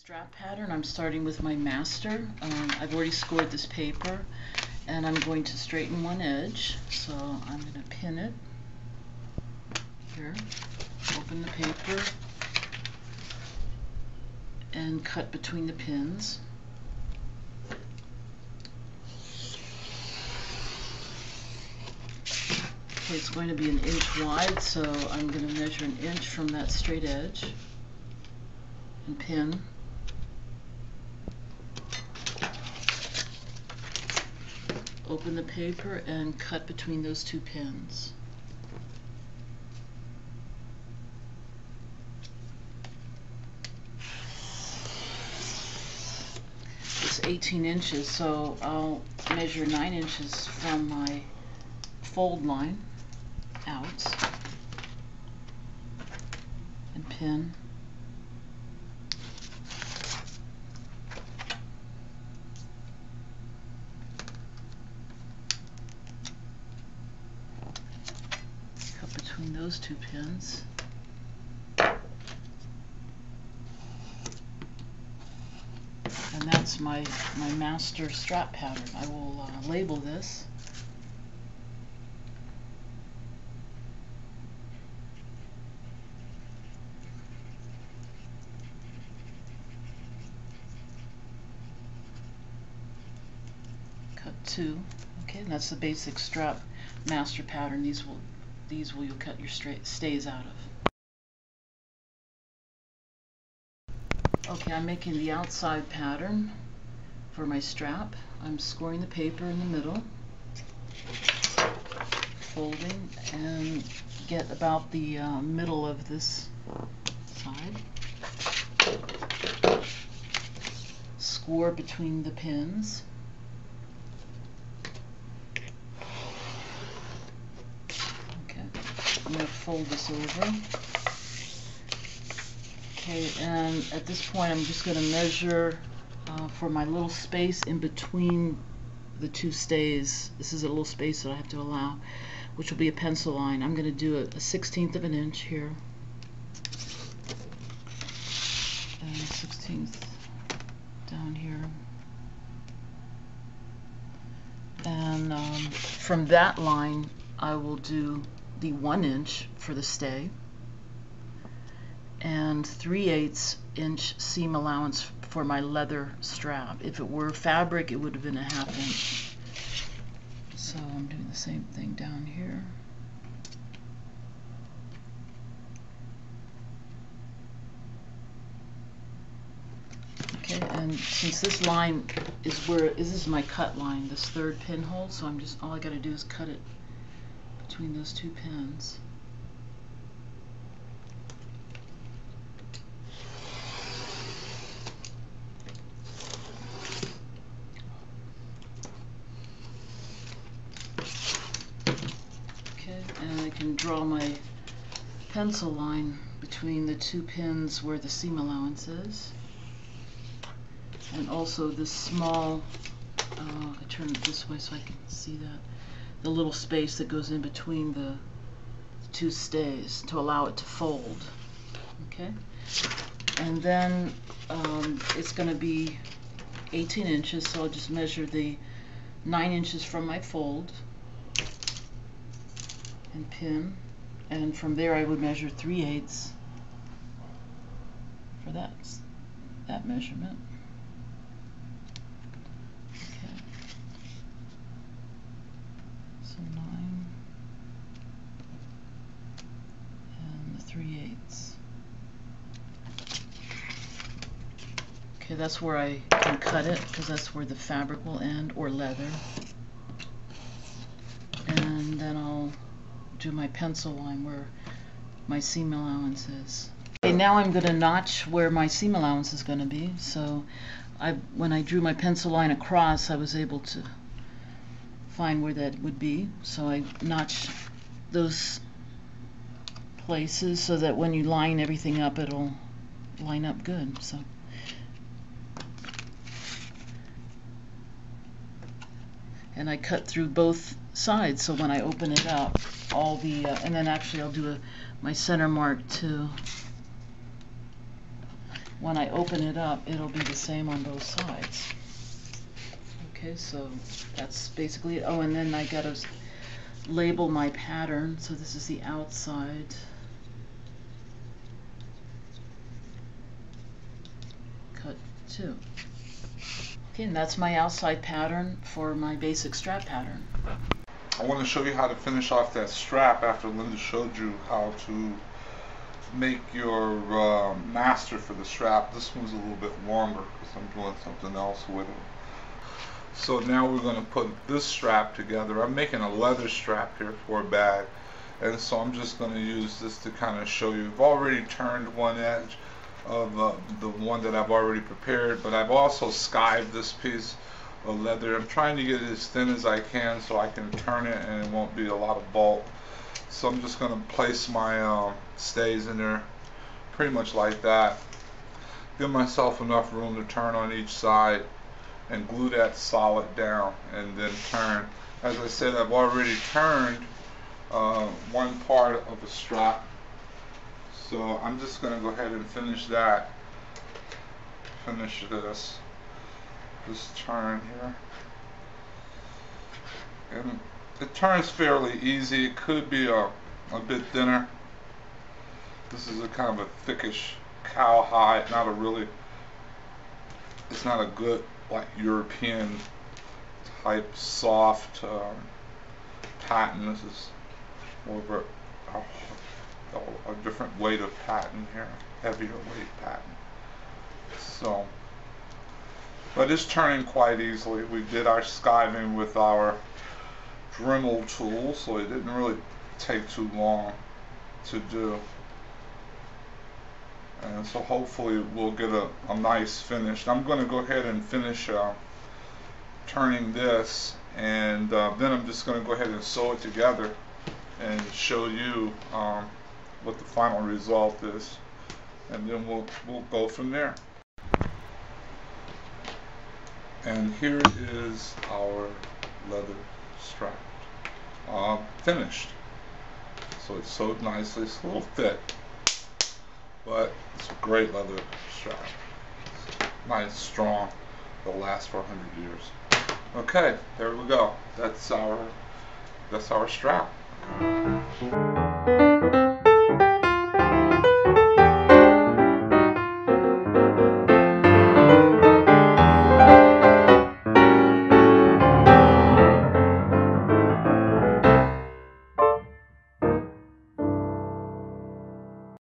strap pattern, I'm starting with my master. I've already scored this paper and I'm going to straighten one edge. So I'm going to pin it here, open the paper and cut between the pins. Okay, it's going to be 1 inch wide, so I'm going to measure 1 inch from that straight edge and pin. Open the paper and cut between those two pins. It's 18 inches, so I'll measure 9 inches from my fold line out and pin. Cut between those two pins. And that's my master strap pattern. I will label this. Cut 2. Okay, and that's the basic strap master pattern. These will you'll cut your stays out of. Okay, I'm making the outside pattern for my strap. I'm scoring the paper in the middle, folding, and get about the middle of this side. Score between the pins. Okay, I'm going to fold this over. Okay, and at this point I'm just going to measure for my little space in between the two stays. This is a little space that I have to allow, which will be a pencil line. I'm going to do a 1/16 of an inch here, and 1/16 down here, and from that line I will do the 1 inch for the stay and 3/8 inch seam allowance for my leather strap. If it were fabric, it would have been a 1/2 inch. So I'm doing the same thing down here. Okay, and since this line is this is my cut line, this third pinhole, so all I got to do is cut it between those two pins. And I can draw my pencil line between the two pins where the seam allowance is, and also this small, I turn it this way so I can see that, the little space that goes in between the two stays to allow it to fold. Okay, and then it's going to be 18 inches, so I'll just measure the 9 inches from my fold and pin, and from there I would measure 3/8 for that measurement. Okay, so 9 and the 3/8. Okay, that's where I can cut it, because that's where the fabric will end, or leather. And then I'll do my pencil line where my seam allowance is. Okay, now I'm going to notch where my seam allowance is going to be. So when I drew my pencil line across, I was able to find where that would be. So I notch those places so that when you line everything up, it'll line up good. So and I cut through both sides, so when I open it up, all the and then actually I'll do my center mark too. when I open it up, it'll be the same on both sides. Okay, so that's basically it. Oh, and then I gotta label my pattern. So this is the outside. Cut 2. Okay, and that's my outside pattern for my basic strap pattern. I want to show you how to finish off that strap after Linda showed you how to make your master for the strap. This one's a little bit longer because I'm doing something else with it. So now we're going to put this strap together. I'm making a leather strap here for a bag, and so I'm just going to use this to kind of show you. I've already turned one edge of the one that I've already prepared, but I've also skived this piece of leather. I'm trying to get it as thin as I can so I can turn it and it won't be a lot of bulk. So I'm just going to place my stays in there pretty much like that. Give myself enough room to turn on each side and glue that solid down and then turn. As I said, I've already turned one part of the strap, so I'm just going to go ahead and finish that. Finish this turn here, and it turns fairly easy. It could be a bit thinner. This is a kind of a thickish cowhide, not a really, it's not a good like European type soft pattern. This is more of a different weight of pattern here, heavier weight pattern. So, but it's turning quite easily. We did our skiving with our Dremel tool, so it didn't really take too long to do. And so hopefully we'll get a nice finish. I'm going to go ahead and finish turning this, and then I'm just going to go ahead and sew it together and show you what the final result is, and then we'll go from there. And here is our leather strap finished. So it's sewed nicely. It's a little thick, but it's a great leather strap. Nice, strong. It'll last for 100 years. Okay, there we go. That's our strap.